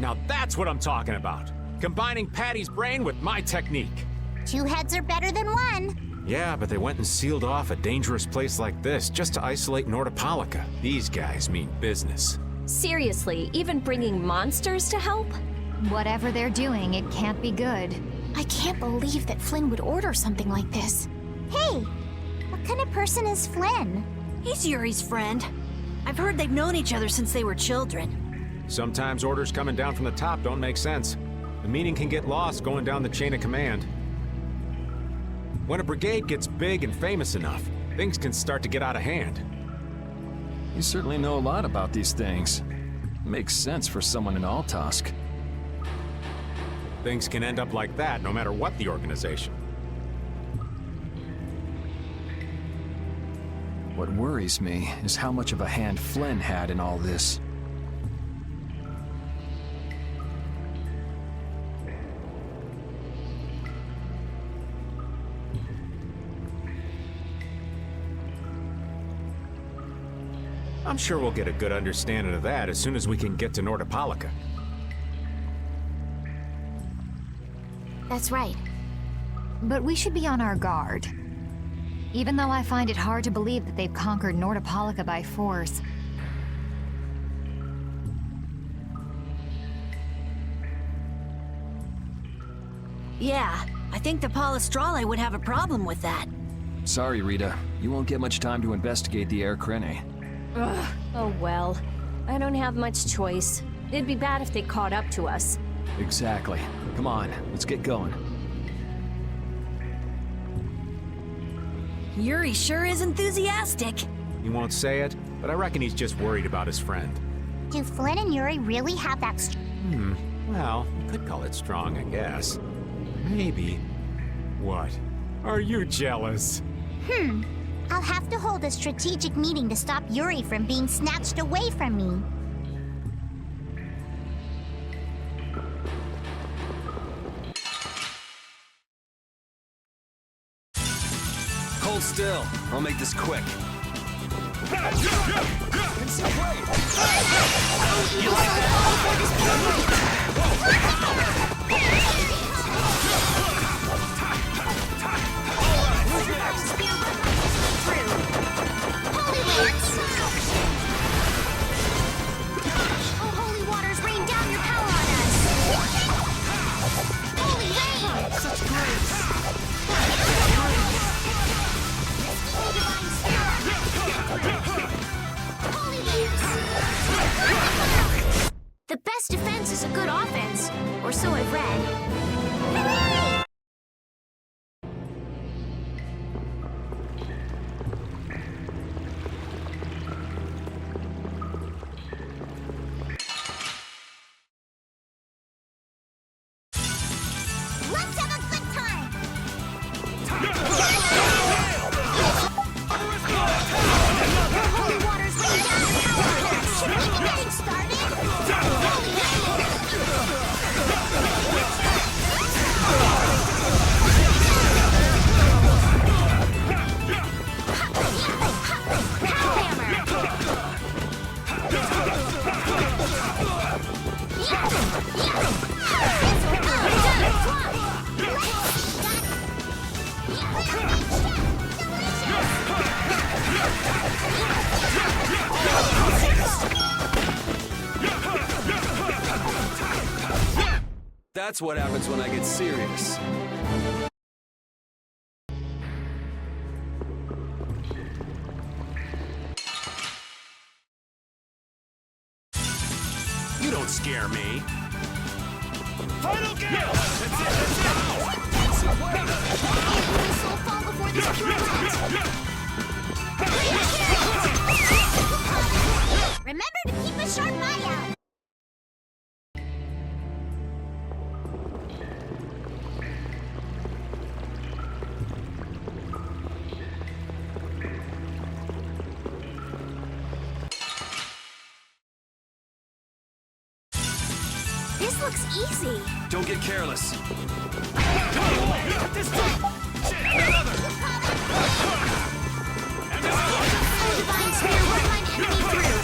Now that's what I'm talking about. Combining Patty's brain with my technique. 2 heads are better than 1. Yeah, but they went and sealed off a dangerous place like this just to isolate Nordopolica. These guys mean business. Seriously, even bringing monsters to help? Whatever they're doing, it can't be good. I can't believe that Flynn would order something like this. Hey, what kind of person is Flynn? He's Yuri's friend. I've heard they've known each other since they were children. Sometimes orders coming down from the top don't make sense. The meaning can get lost going down the chain of command. When a brigade gets big and famous enough, things can start to get out of hand. You certainly know a lot about these things. Makes sense for someone in Altosk. Things can end up like that no matter what the organization. What worries me is how much of a hand Flynn had in all this. I'm sure we'll get a good understanding of that as soon as we can get to Nordopolica. That's right. But we should be on our guard. Even though I find it hard to believe that they've conquered Nordopolica by force. Yeah, I think the Palestrale would have a problem with that. Sorry, Rita. You won't get much time to investigate the Air Krene. Ugh, oh well. I don't have much choice. It'd be bad if they caught up to us. Exactly. Come on, let's get going. Yuri sure is enthusiastic. He won't say it, but I reckon he's just worried about his friend. Do Flynn and Yuri really have that Well, you could call it strong, I guess. Maybe. What? Are you jealous? I'll have to hold a strategic meeting to stop Yuri from being snatched away from me. Hold still. I'll make this quick. Holy waters, rain down your power on us! Holy rain! Such grace! The best defense is a good offense, or so I've read. Hooray! Let's have a good time! The holy waters rain down the power on us! Should we be getting started? That's what happens when I get serious. You don't scare me. Final gale! That's it! That's it! Will soul fall before this pure Remember to keep a sharp eye out! This looks easy. Don't get careless. This time! Shit, another! And this one! Divine Spear will find enemy through.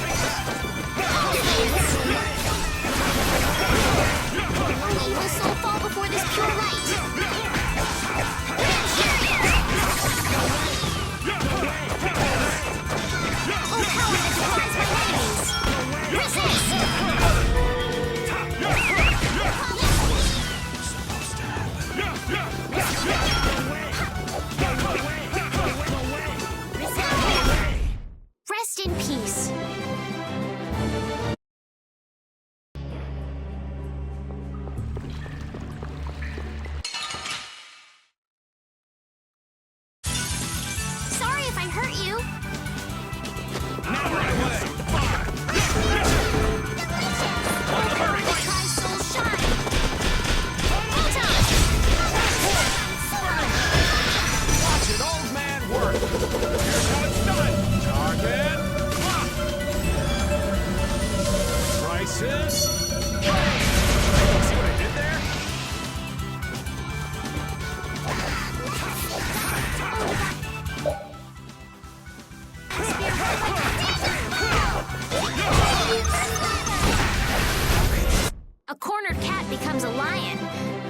cat becomes a lion,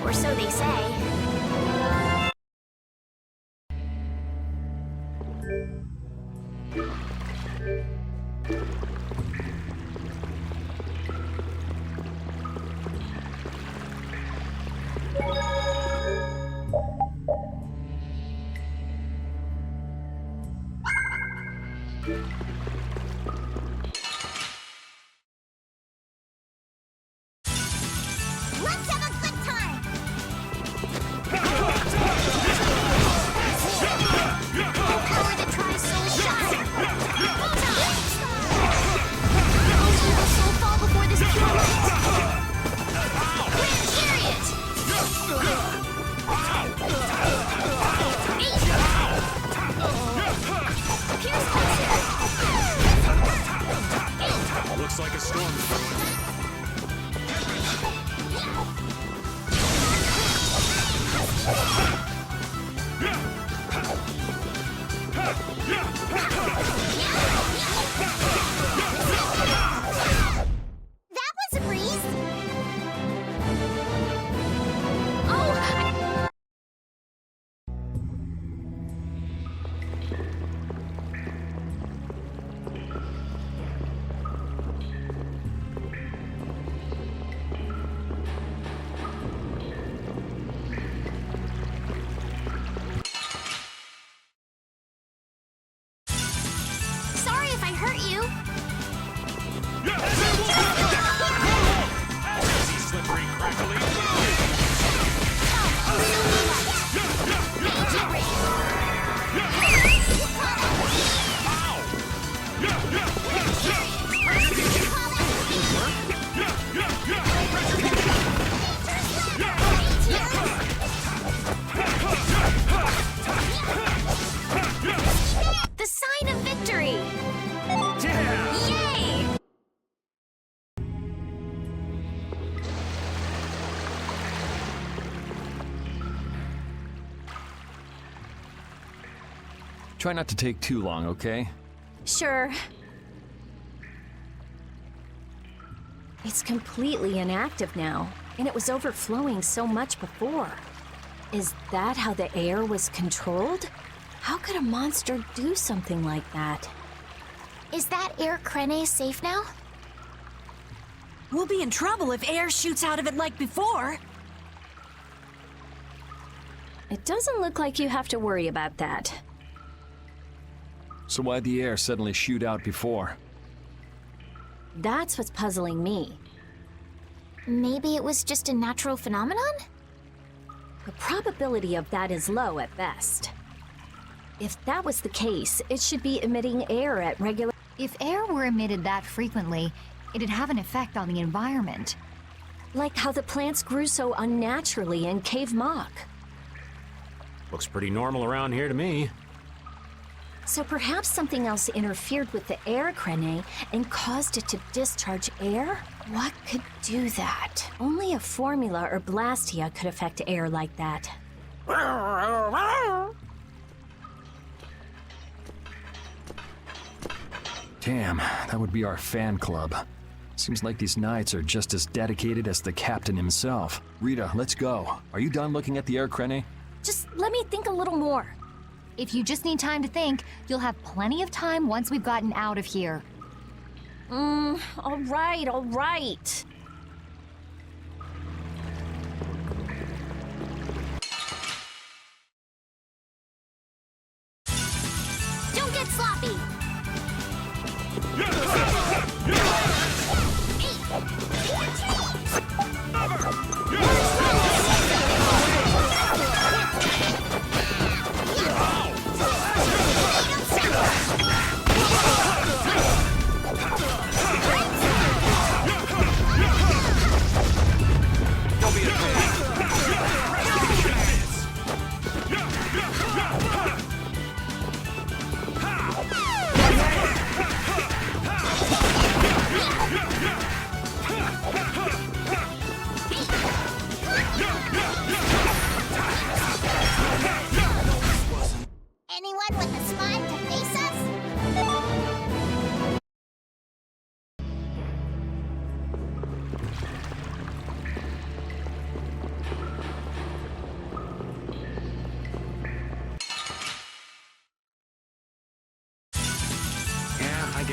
or so they say. Let's have a good time! Power to try soul shine! Only will soul fall before this pure light! Grand chariot! Pierce Hunter! Looks like a storm's brewing. That was a breeze! Oh, sorry if I hurt you. Easy, slippery, crackly. The sign of victory! Yeah! Yay! Try not to take too long, okay? Sure. It's completely inactive now, and it was overflowing so much before. Is that how the air was controlled? How could a monster do something like that? Is that Air Crene safe now? We'll be in trouble if air shoots out of it like before. It doesn't look like you have to worry about that. So why'd the air suddenly shoot out before? That's what's puzzling me. Maybe it was just a natural phenomenon? The probability of that is low at best. If that was the case, it should be emitting air at regular... If air were emitted that frequently, it'd have an effect on the environment. Like how the plants grew so unnaturally in Cave Mock. Looks pretty normal around here to me. So perhaps something else interfered with the air crane and caused it to discharge air? What could do that? Only a formula or blastia could affect air like that. Damn, that would be our fan club. Seems like these knights are just as dedicated as the captain himself. Rita, let's go. Are you done looking at the air crane? Just let me think a little more. If you just need time to think, you'll have plenty of time once we've gotten out of here. All right, all right. Don't get sloppy!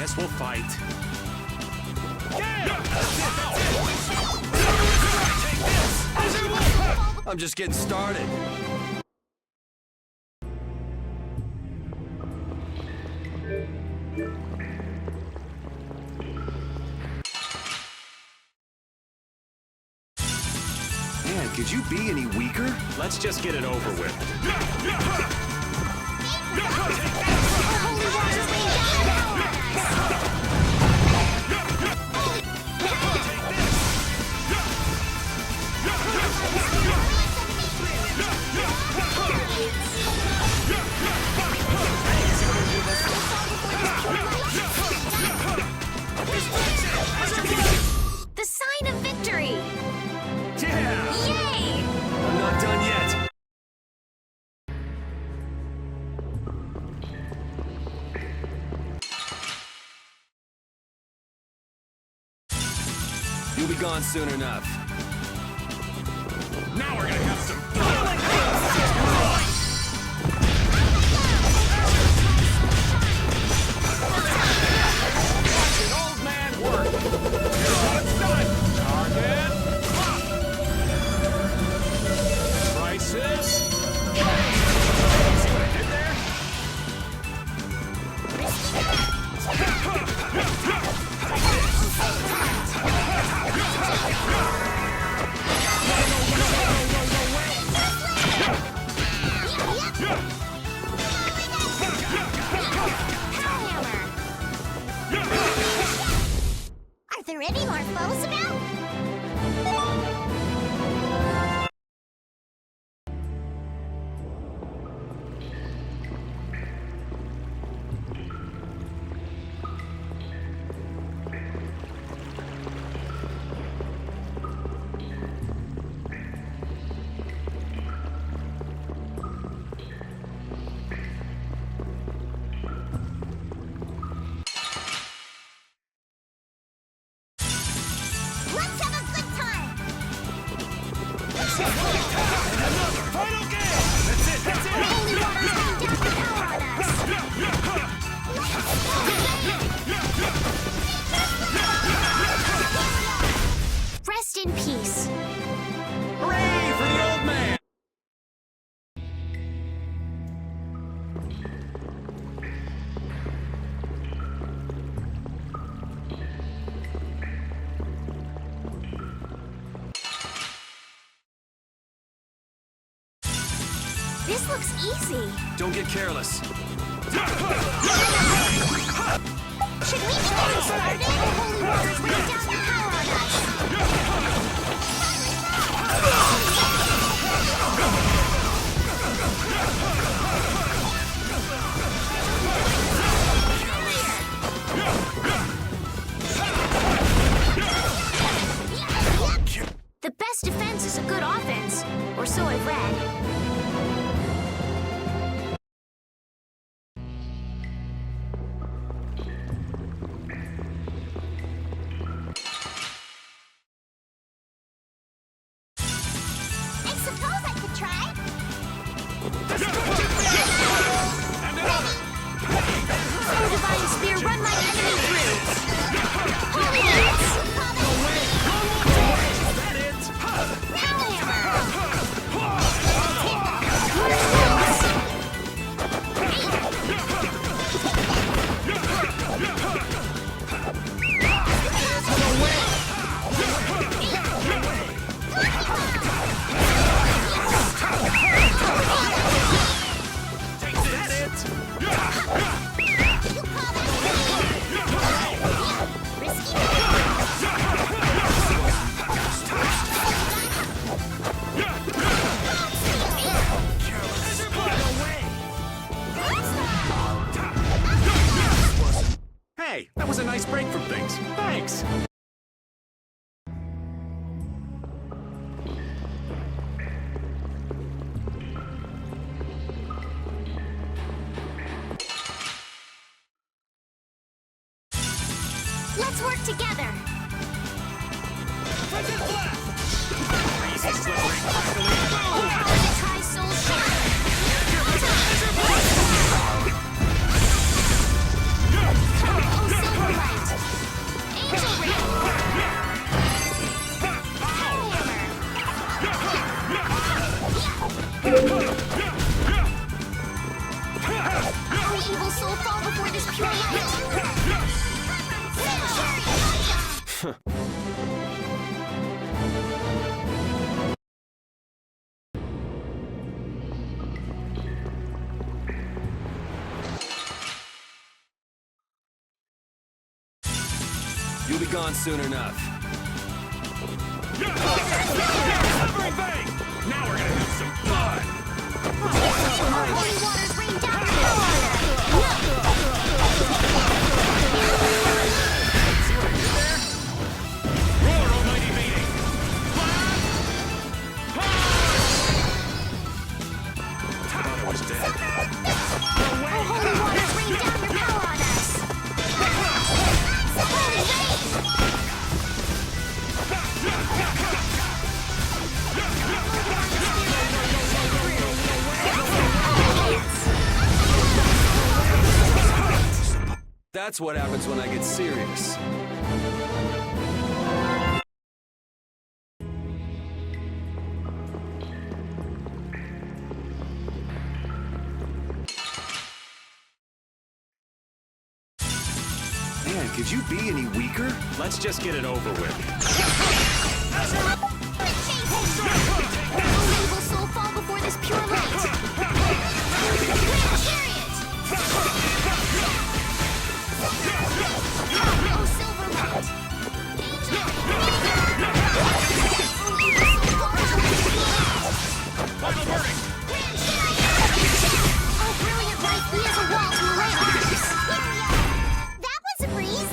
guess we'll fight. I'm just getting started. Man, could you be any weaker? Let's just get it over with. The sign of victory! Yeah! Yay! I'm not done yet. You'll be gone soon enough. Now we're gonna have some Old man work. Here's how it's done. Target. Crisis. See what I did there? Are there any more foes about? Let's have a good time! final game! That's it! That's it! Holy water's raining down the power on us! Rest in peace. Hooray for the old man. This looks easy. Don't get careless. Should we be getting started? Holy water's raining down the power on us! The best defense is a good offense, or so I've read. I suppose I could try. Oh, Divine Spear, run my enemy through! Holy Lance! Power Hammer! Hey, that was a nice break from things. Thanks. Let's work together. Easy, slippery, crackly. Try Soul Share. Oh, so You'll be gone soon enough. Bang, bang! Now we're gonna have some fun! Holy waters rain down your power on Roar, almighty being! Thought I was dead. Holy waters rain down your power on us! Holy That's what happens when I get serious. Man, could you be any weaker? Let's just get it over with. Will soul fall before this pure light? Chariot! Oh, silver light! Final verdict! Oh, brilliant light! We have a wall to array arms! That was a breeze!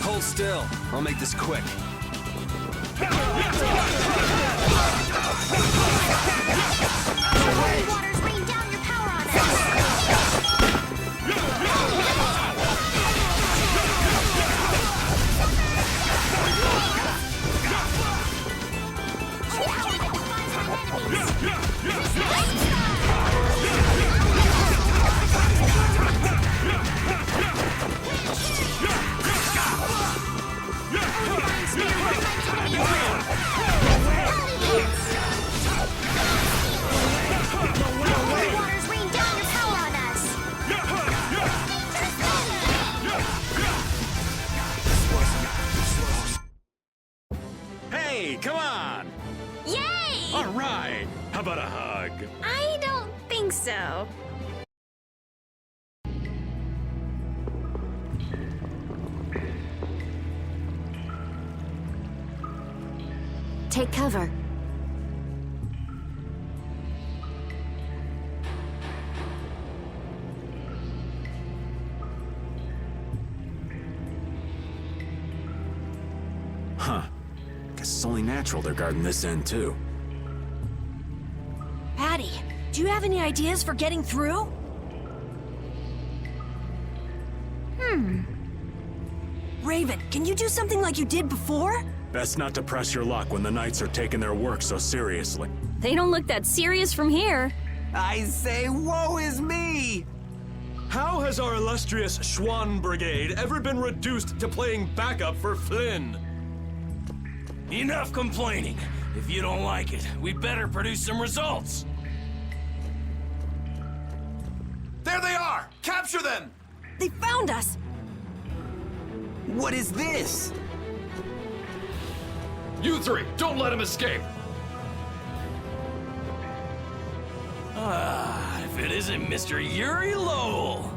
Hold still. I'll make this quick. Holy waters rain down your power on us! Holy waters rain down your power on us! Hey, come on! Yay! All right! How about a hug? I don't think so. Take cover. Huh. Guess it's only natural they're guarding this end, too. Patty, do you have any ideas for getting through? Raven, can you do something like you did before? Best not to press your luck when the Knights are taking their work so seriously. They don't look that serious from here. I say, woe is me! How has our illustrious Schwann Brigade ever been reduced to playing backup for Flynn? Enough complaining. If you don't like it, we better produce some results. There they are! Capture them! They found us! What is this? You three, don't let him escape! If it isn't Mr. Yuri Lowell.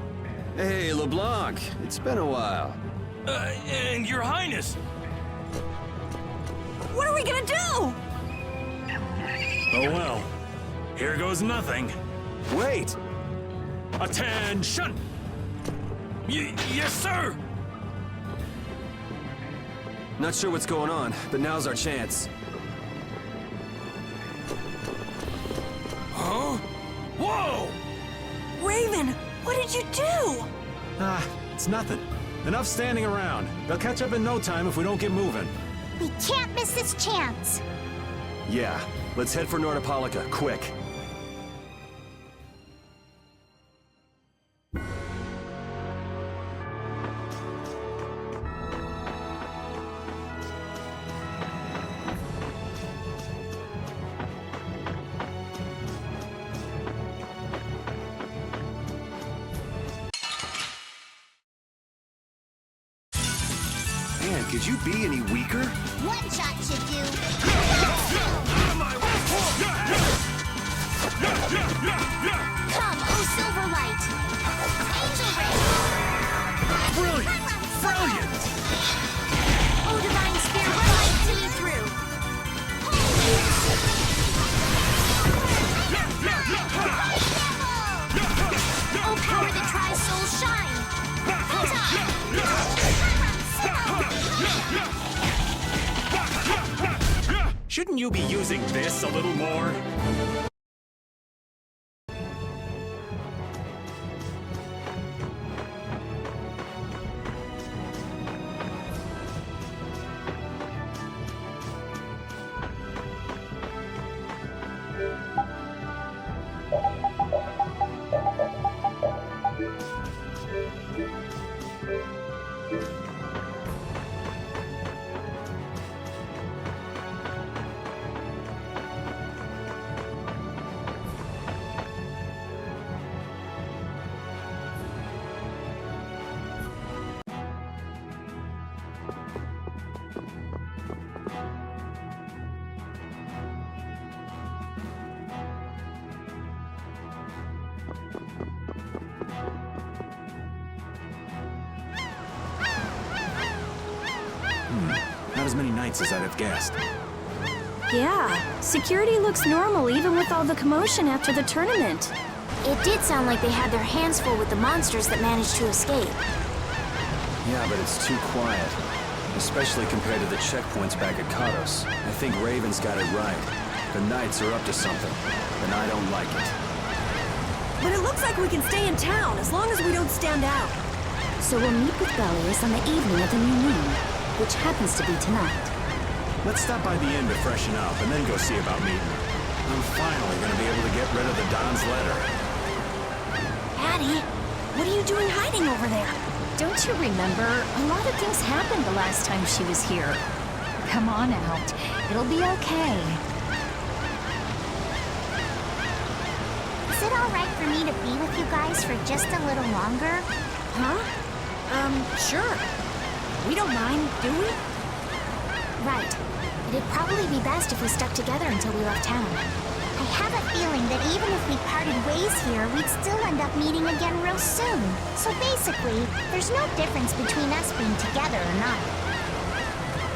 Hey, LeBlanc. It's been a while. And Your Highness. What are we gonna do? Oh well. Here goes nothing. Wait! Attention! Yes, sir! Not sure what's going on, but now's our chance. Huh? Whoa! Raven, what did you do? Ah, it's nothing. Enough standing around. They'll catch up in no time if we don't get moving. We can't miss this chance! Yeah, let's head for Nordopolica, quick. could you be any weaker? One shot should do. Come, oh Silverlight! Angel Ray! Brilliant! Brilliant! Oh Divine Spear, run lightning through! Oh power that tries soul shine! Shouldn't you be using this a little more? Not as many knights as I'd have guessed. Yeah, security looks normal even with all the commotion after the tournament. It did sound like they had their hands full with the monsters that managed to escape. Yeah, but it's too quiet. Especially compared to the checkpoints back at Katos. I think Raven's got it right. The Knights are up to something, and I don't like it. But it looks like we can stay in town as long as we don't stand out. So we'll meet with Bellius on the evening of the new moon, which happens to be tonight. Let's stop by the inn to freshen up and then go see about meeting. I'm finally gonna be able to get rid of the Don's letter. Addie, what are you doing hiding over there? Don't you remember? A lot of things happened the last time she was here. Come on out. It'll be okay. Is it alright for me to be with you guys for just a little longer? Huh? Sure. We don't mind, do we? Right. It'd probably be best if we stuck together until we left town. I have a feeling that even if we parted ways here, we'd still end up meeting again real soon. So basically, there's no difference between us being together or not.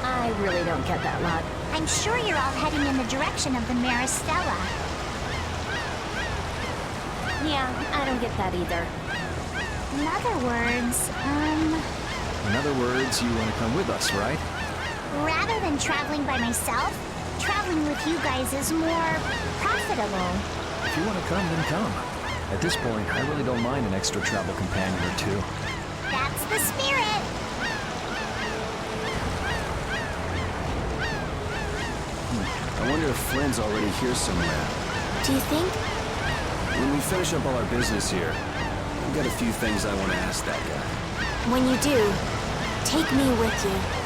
I really don't get that lot. I'm sure you're all heading in the direction of the Maristella. Yeah, I don't get that either. In other words, In other words, you want to come with us, right? rather than traveling by myself, traveling with you guys is more profitable. If you want to come, then come. At this point, I really don't mind an extra travel companion or two. That's the spirit! I wonder if Flynn's already here somewhere. Do you think? When we finish up all our business here, I've got a few things I want to ask that guy. When you do, take me with you.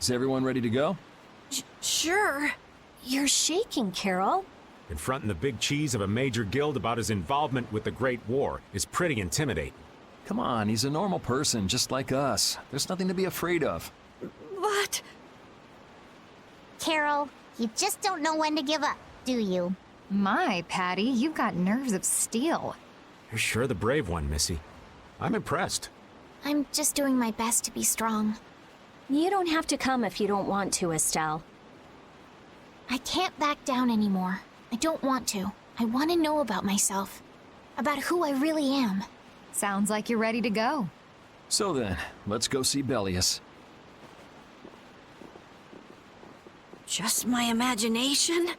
Is everyone ready to go? Sure. You're shaking, Carol. Confronting the big cheese of a major guild about his involvement with the Great War is pretty intimidating. Come on, he's a normal person, just like us. There's nothing to be afraid of. But... Carol, you just don't know when to give up, do you? My, Patty, you've got nerves of steel. You're sure the brave one, Missy. I'm impressed. I'm just doing my best to be strong. You don't have to come if you don't want to, Estelle. I can't back down anymore. I don't want to. I want to know about myself. About who I really am. Sounds like you're ready to go. So then, let's go see Bellius. just my imagination?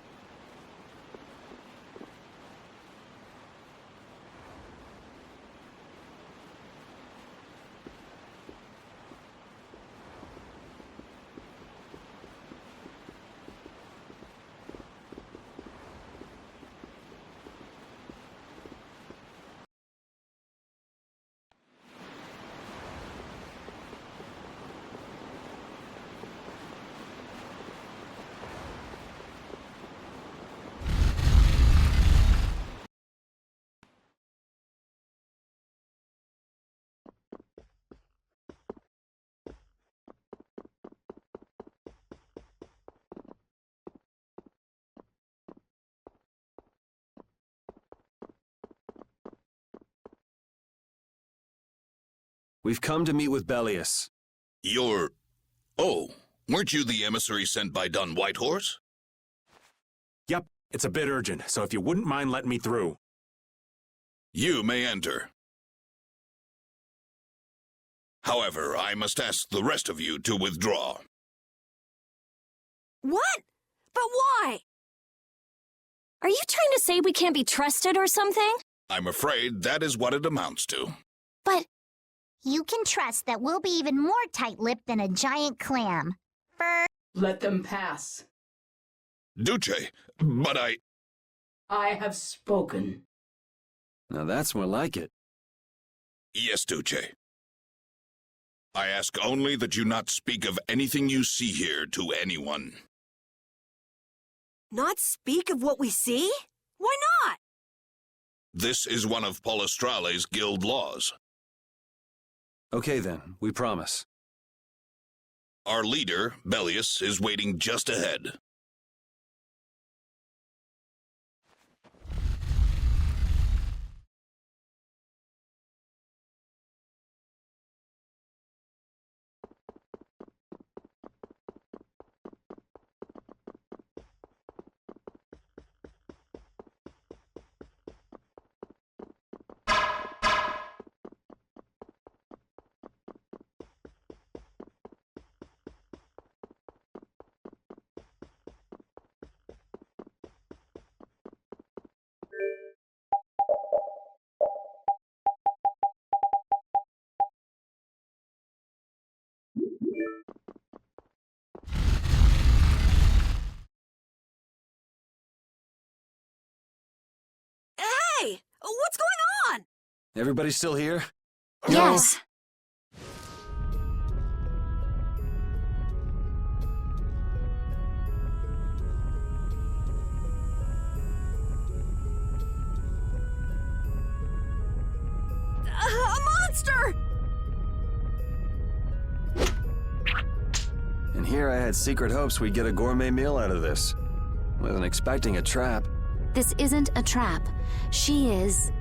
We've come to meet with Bellius. Oh, weren't you the emissary sent by Dun Whitehorse? Yep, it's a bit urgent, so if you wouldn't mind letting me through. You may enter. However, I must ask the rest of you to withdraw. What? But why? Are you trying to say we can't be trusted or something? I'm afraid that is what it amounts to. But you can trust that we'll be even more tight-lipped than a giant clam. Let them pass. Duce, but I have spoken. Now that's more like it. Yes, Duce. I ask only that you not speak of anything you see here to anyone. Not speak of what we see? Why not? This is one of Palestrale's guild laws. Okay then, we promise. Our leader, Bellius, is waiting just ahead. Hey! What's going on? Everybody still here? Yes. A monster! And here I had secret hopes we'd get a gourmet meal out of this. Wasn't expecting a trap. This isn't a trap. She is...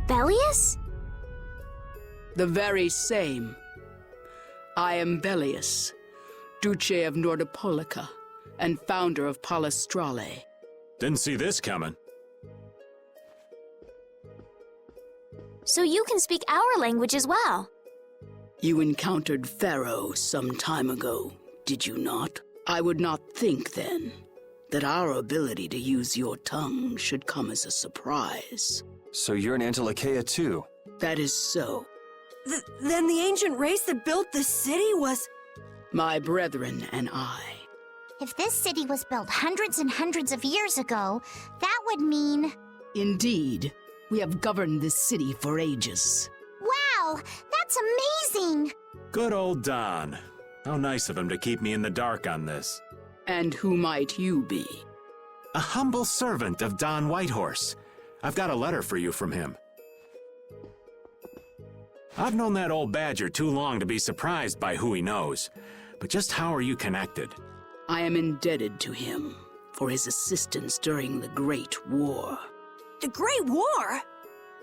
Bellius? The very same. I am Bellius, Duce of Nordopolica, and founder of Palestrale. Didn't see this coming. So you can speak our language as well. You encountered Pharaoh some time ago, did you not? I would not think then that our ability to use your tongue should come as a surprise. So you're an Antilocheia too? That is so. Then the ancient race that built this city was... My brethren and I. If this city was built hundreds and hundreds of years ago, that would mean... Indeed, we have governed this city for ages. Wow! That's amazing! Good old Don. How nice of him to keep me in the dark on this. And who might you be? A humble servant of Don Whitehorse. I've got a letter for you from him. I've known that old badger too long to be surprised by who he knows. But just how are you connected? I am indebted to him for his assistance during the Great War. The Great War?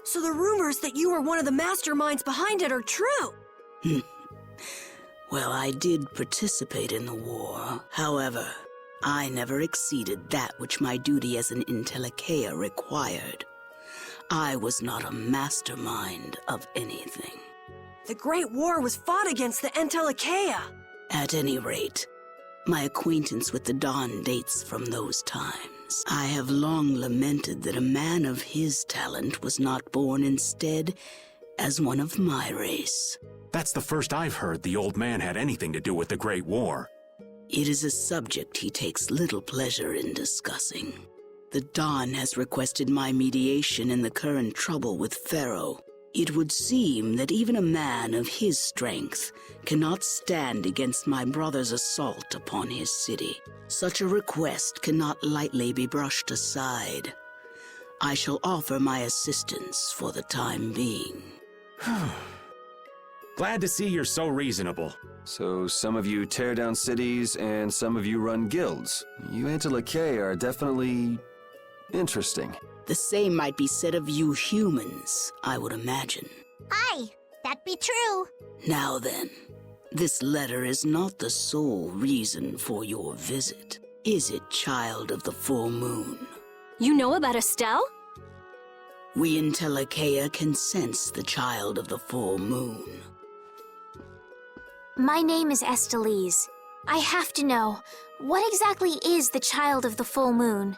So the rumors that you were one of the masterminds behind it are true? Well, I did participate in the war. However, I never exceeded that which my duty as an Intellicaea required. I was not a mastermind of anything. The Great War was fought against the Intellicaea. At any rate, my acquaintance with the Dawn dates from those times. I have long lamented that a man of his talent was not born instead as one of my race. That's the first I've heard the old man had anything to do with the Great War. It is a subject he takes little pleasure in discussing. The Dawn has requested my mediation in the current trouble with Pharaoh. It would seem that even a man of his strength cannot stand against my brother's assault upon his city. Such a request cannot lightly be brushed aside. I shall offer my assistance for the time being. Glad to see you're so reasonable. So some of you tear down cities and some of you run guilds. You Antilochae are definitely interesting. The same might be said of you humans, I would imagine. Aye, that be true. Now then, this letter is not the sole reason for your visit, is it, child of the full moon? You know about Estelle? We Intellicaea can sense the child of the full moon. My name is Estelise. I have to know, what exactly is the child of the full moon?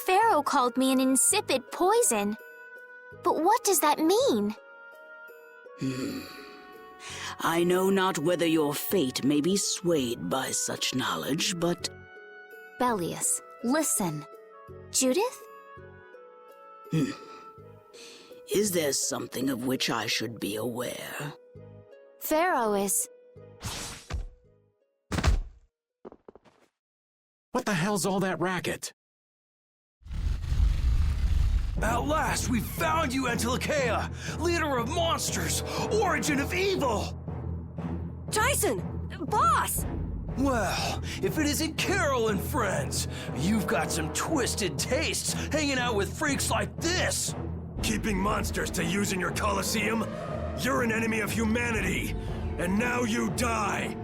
Pharaoh called me an insipid poison. But what does that mean? I know not whether your fate may be swayed by such knowledge, but... Bellius, listen. Judith? Is there something of which I should be aware? Pharaoh is... What the hell's all that racket? At last, we found you, Antilochaea, leader of monsters, origin of evil! Tyson! Boss! Well, if it isn't Carol and friends, you've got some twisted tastes hanging out with freaks like this! Keeping monsters to use in your Colosseum? You're an enemy of humanity, and now you die!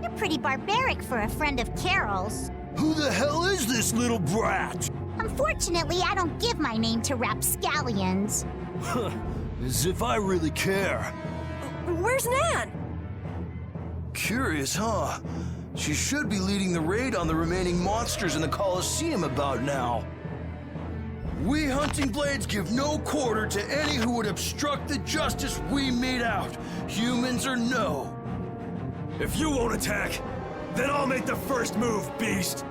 You're pretty barbaric for a friend of Carol's. Who the hell is this little brat? Unfortunately, I don't give my name to rapscallions. As if I really care. Where's Nan? Curious, huh? She should be leading the raid on the remaining monsters in the Colosseum about now. We Hunting Blades give no quarter to any who would obstruct the justice we mete out, humans or no. If you won't attack, then I'll make the first move, beast!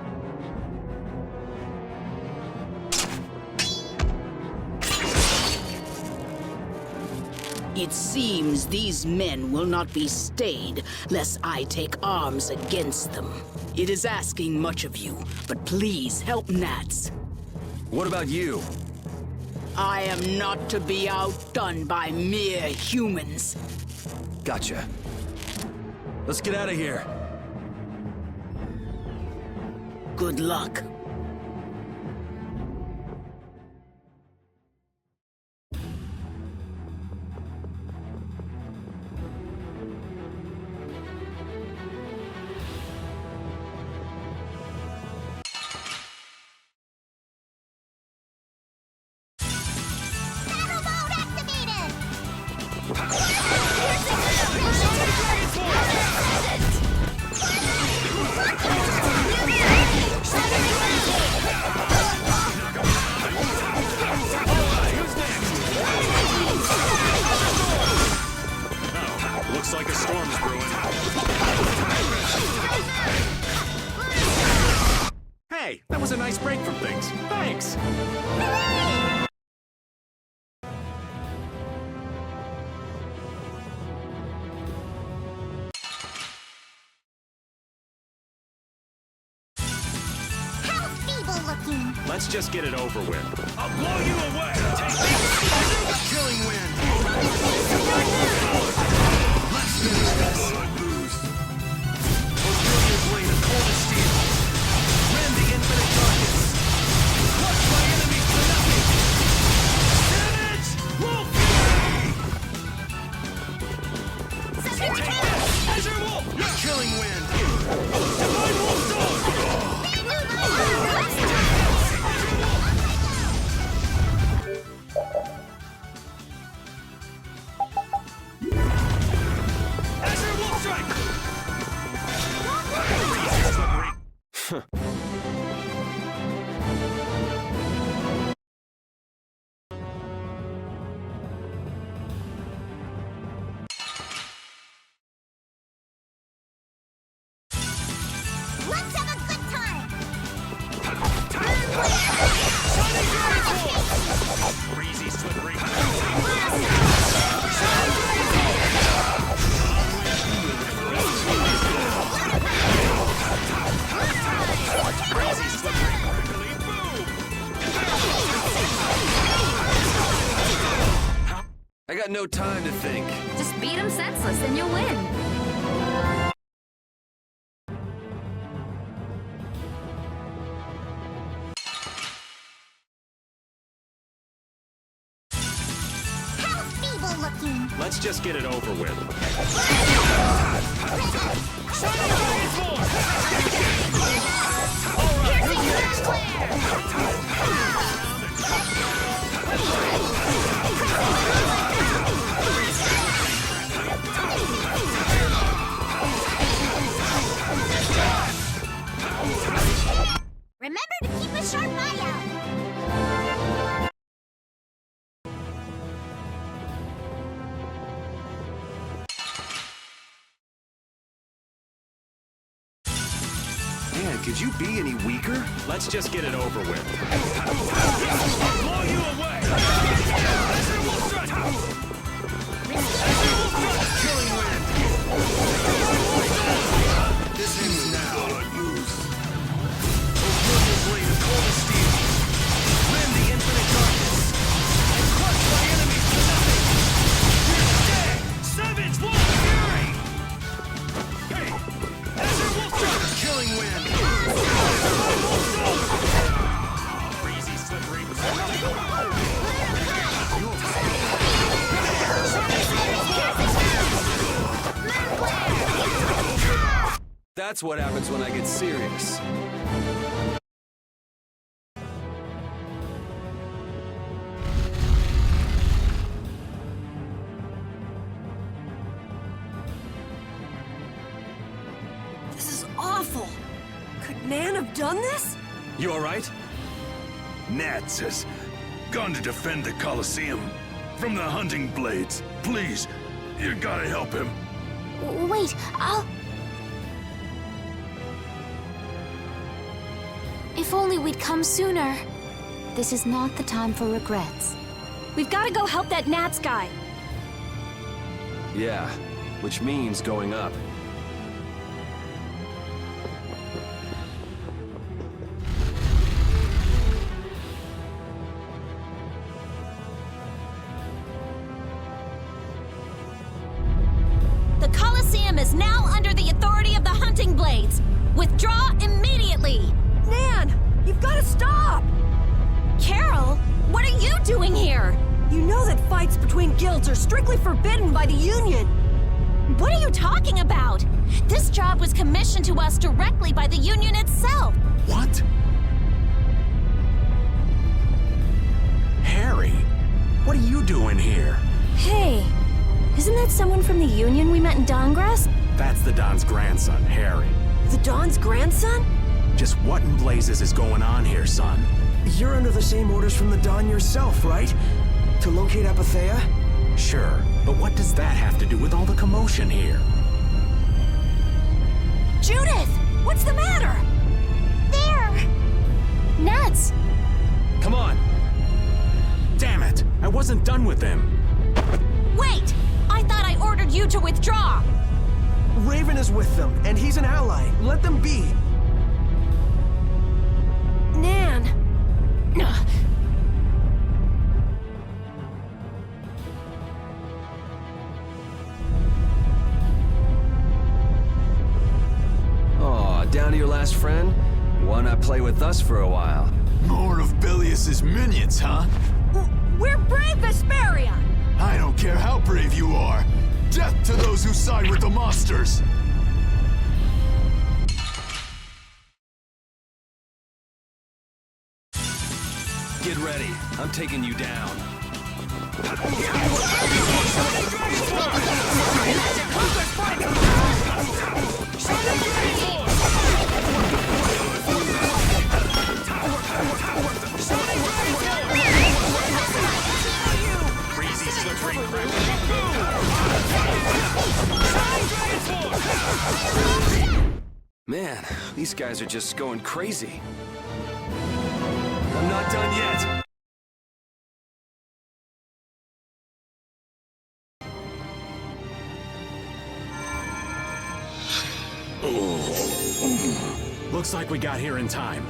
It seems these men will not be stayed, lest I take arms against them. It is asking much of you, but please help Nats. What about you? I am not to be outdone by mere humans. Gotcha. Let's get out of here. Good luck. Battle mode activated! Looks like a storm's brewing. Hey, that was a nice break from things. Thanks! looking. Let's just get it over with. I'll blow you away! Take Killing wind! Let's finish this! Vesperia blade of cold as steel. Rend the infinite darkness. Crush my enemies to nothing! Damage! Wolf Fury! Take this! Azure Wolf! Killing wind! Divine Wolf Dog! Azure Wolf Strike! Let's have a good time. Breezy slippery. Breezy slippery. Prickly boom. I got no time to think. Just beat him senseless and you'll win. How feeble looking. Let's just get it over with. Remember to keep a sharp eye out. Man, could you be any weaker? Let's just get it over with. I'll blow you away! Azure Wolf Strike! Azure Wolf Strike! Killing wind! This ends now. Vesperia blade of cold as steel. Rend the infinite darkness. And crush my enemies to nothing. You're dead! Savage Wolf Fury! Hey! Azure Wolf Strike! Killing wind! Breezy slippery. That's what happens when I get serious. This is awful. Could Nan have done this? You alright? Nats has gone to defend the Colosseum from the hunting blades. Please, you gotta help him. Wait, I'll... If only we'd come sooner. This is not the time for regrets. We've got to go help that Nats guy. Yeah, which means going up. The Colosseum is now under the authority of the Hunting Blades. Withdraw immediately. Nan, you've got to stop! Carol, what are you doing here? You know that fights between guilds are strictly forbidden by the Union. What are you talking about? This job was commissioned to us directly by the Union itself. What? Harry, what are you doing here? Hey, isn't that someone from the Union we met in Dawngrass? That's the Don's grandson, Harry. The Don's grandson? Just what in blazes is going on here, son? You're under the same orders from the Dawn yourself, right? To locate Apathea? Sure, but what does that have to do with all the commotion here? Judith, what's the matter? There! Nuts! Come on! Damn it! I wasn't done with them! Wait! I thought I ordered you to withdraw! Raven is with them, and he's an ally. Let them be. Nan, with us for a while. More of Belius's minions, huh? We're brave, Vesperia! I don't care how brave you are. Death to those who side with the monsters! Get ready. I'm taking you down. Breezy, slippery, Man, these guys are just going crazy. I'm not done yet. Looks like we got here in time.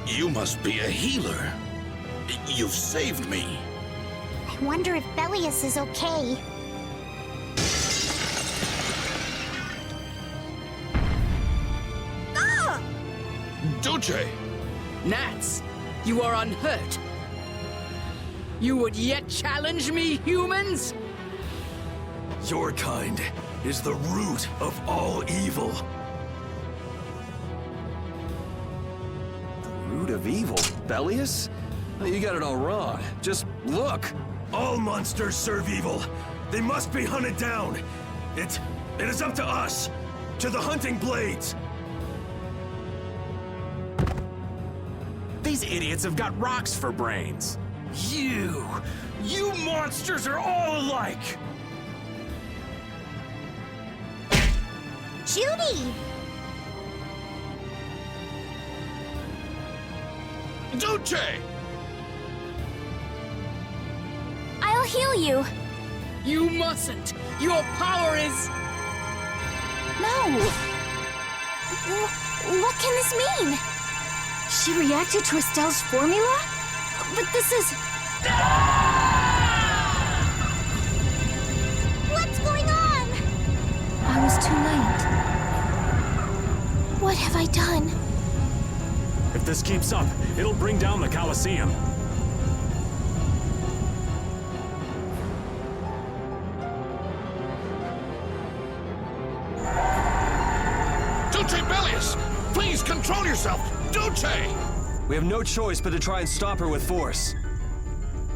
You must be a healer. You've saved me. I wonder if Belius is okay. Duce! Gnats, you are unhurt. You would yet challenge me, humans? Your kind is the root of all evil. Root of evil? Belius? Oh, you got it all wrong. Just look. All monsters serve evil. They must be hunted down. It is up to us. To the hunting blades. These idiots have got rocks for brains. You monsters are all alike. Judy! Duce! I'll heal you. You mustn't. Your power is... No. What can this mean? She reacted to Estelle's formula? But this is... What's going on? I was too late. What have I done? If this keeps up, it'll bring down the Colosseum. Duce Belius! Please control yourself! Duce! We have no choice but to try and stop her with force.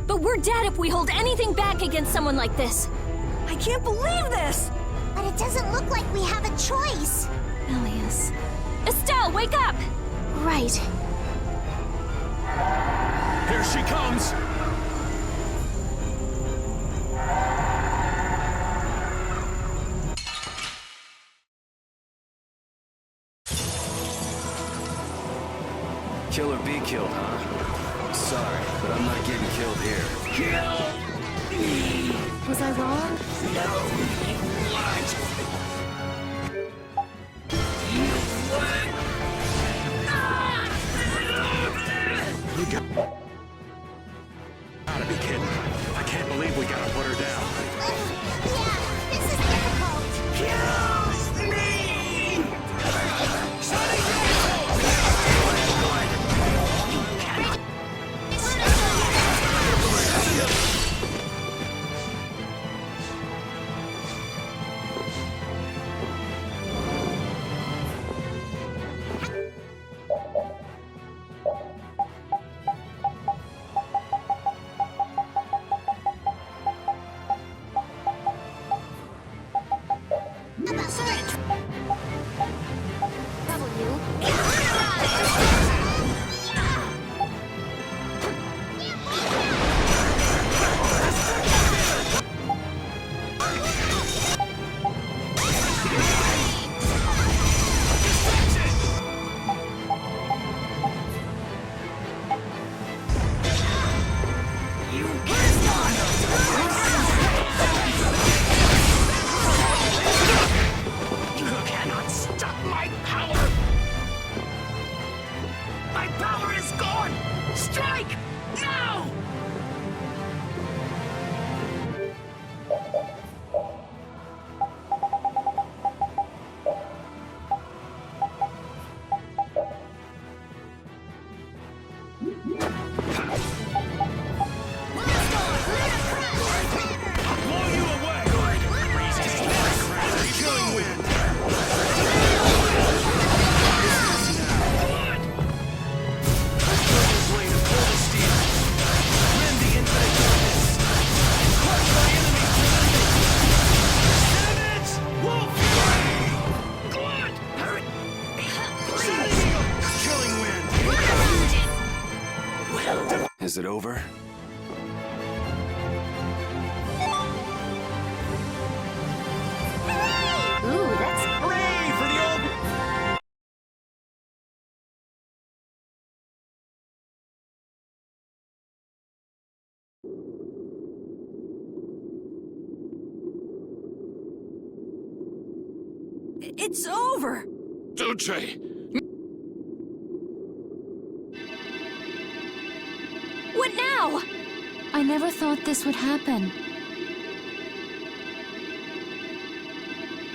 But we're dead if we hold anything back against someone like this. I can't believe this! But it doesn't look like we have a choice. Belius. Estelle, wake up! Right. Here she comes! Kill or be killed, huh? Sorry, but I'm not getting killed here. Kill me! Was I wrong? No, you weren't! You weren't! You gotta be kidding. I can't believe we gotta put her down. Yeah, this is difficult. Kill me! Is it over? Ooh, that's... Hooray for the old... It's over! Duce! What now? I never thought this would happen.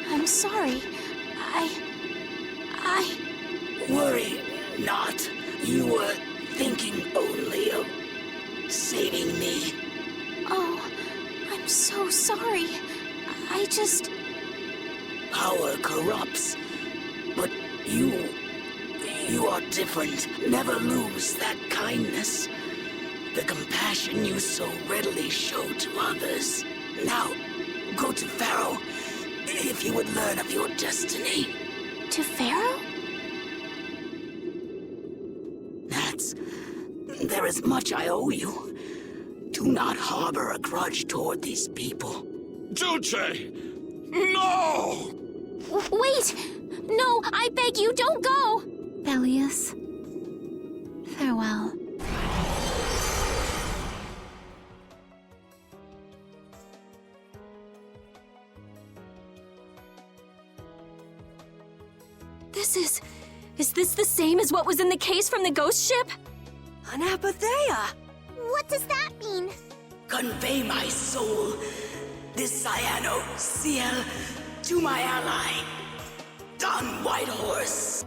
I'm sorry. Worry not. You were thinking only of saving me. Oh, I'm so sorry. I just... Power corrupts, but you are different. Never lose that kindness, the compassion you so readily show to others. Now, go to Pharaoh, if you would learn of your destiny. To Pharaoh? There is much I owe you. Do not harbor a grudge toward these people. Duce! No! Wait! No, I beg you, don't go! Bellius, farewell. Is this the same as what was in the case from the ghost ship? An apatheia! What does that mean? Convey my soul, this cyano ciel, to my ally, Don Whitehorse.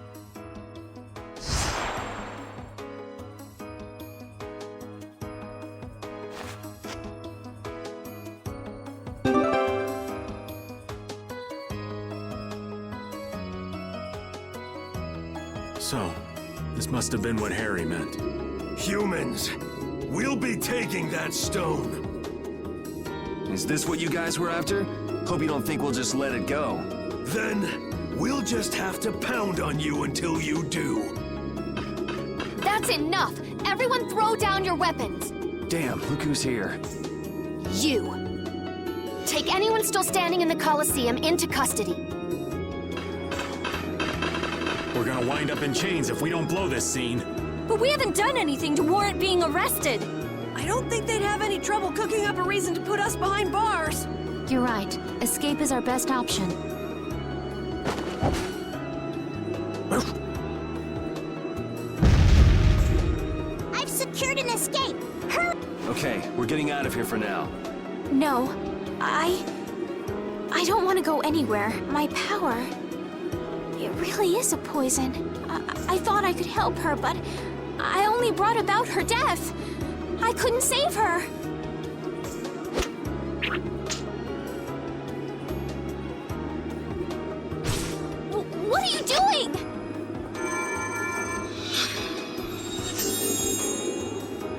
So, this must have been what Harry meant. Humans, we'll be taking that stone. Is this what you guys were after? Hope you don't think we'll just let it go. Then, we'll just have to pound on you until you do. That's enough! Everyone throw down your weapons! Damn, look who's here. You! Take anyone still standing in the Colosseum into custody. We're gonna wind up in chains if we don't blow this scene. But we haven't done anything to warrant being arrested! I don't think they'd have any trouble cooking up a reason to put us behind bars. You're right. Escape is our best option. I've secured an escape! Hurry! Okay, we're getting out of here for now. No, I don't want to go anywhere. My power... It really is a poison. I thought I could help her, but I only brought about her death. I couldn't save her. What are you doing?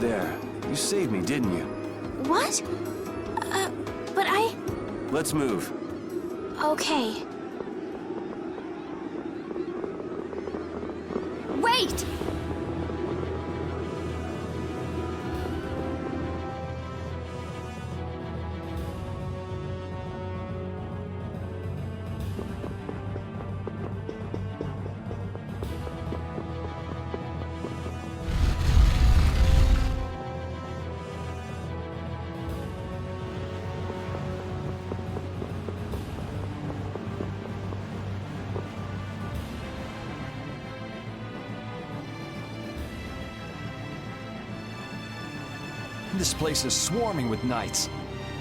There, you saved me, didn't you? What? But I... Let's move. Okay. Wait! This place is swarming with knights.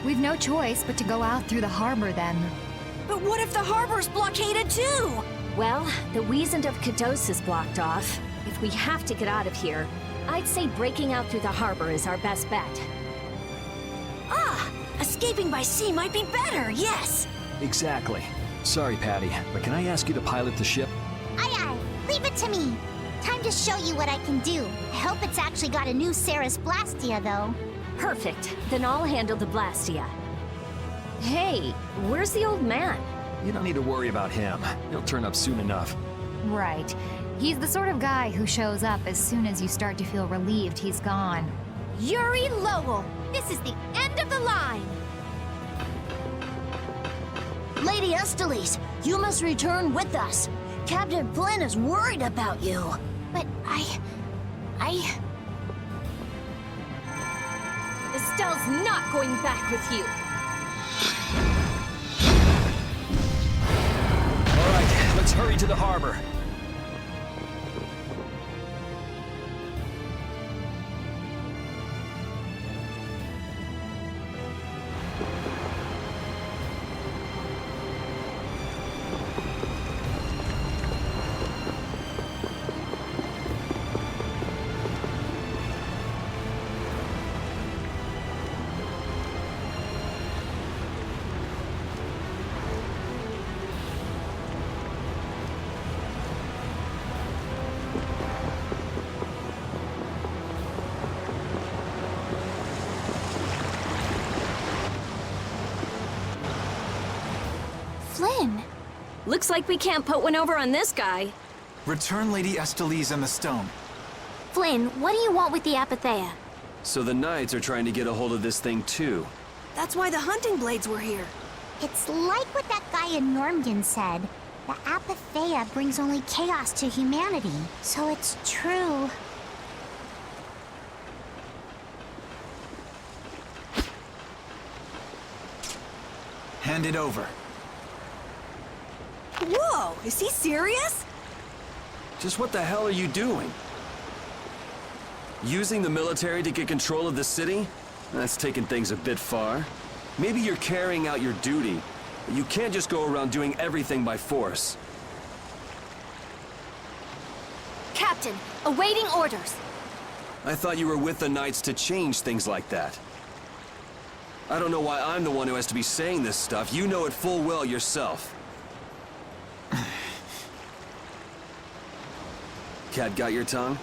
We've no choice but to go out through the harbor then. But what if the harbor's blockaded too? Well, the Wiesent of Kados is blocked off. If we have to get out of here, I'd say breaking out through the harbor is our best bet. Ah! Escaping by sea might be better, yes! Exactly. Sorry, Patty, but can I ask you to pilot the ship? Aye aye, leave it to me. Time to show you what I can do. I hope it's actually got a new Ceres Blastia, though. Perfect. Then I'll handle the Blastia. Hey, where's the old man? You don't need to worry about him. He'll turn up soon enough. Right. He's the sort of guy who shows up as soon as you start to feel relieved he's gone. Yuri Lowell, this is the end of the line. Lady Estellise, you must return with us. Captain Flynn is worried about you. But Estelle's not going back with you. All right, let's hurry to the harbor. Flynn. Looks like we can't put one over on this guy. Return Lady Estellise and the stone. Flynn, what do you want with the Apatheia? So the Knights are trying to get a hold of this thing too. That's why the hunting blades were here. It's like what that guy in Normgan said. The Apatheia brings only chaos to humanity. So it's true. Hand it over. Whoa, is he serious? Just what the hell are you doing? Using the military to get control of the city? That's taking things a bit far. Maybe you're carrying out your duty, but you can't just go around doing everything by force. Captain, awaiting orders. I thought you were with the Knights to change things like that. I don't know why I'm the one who has to be saying this stuff. You know it full well yourself. Cat got your tongue?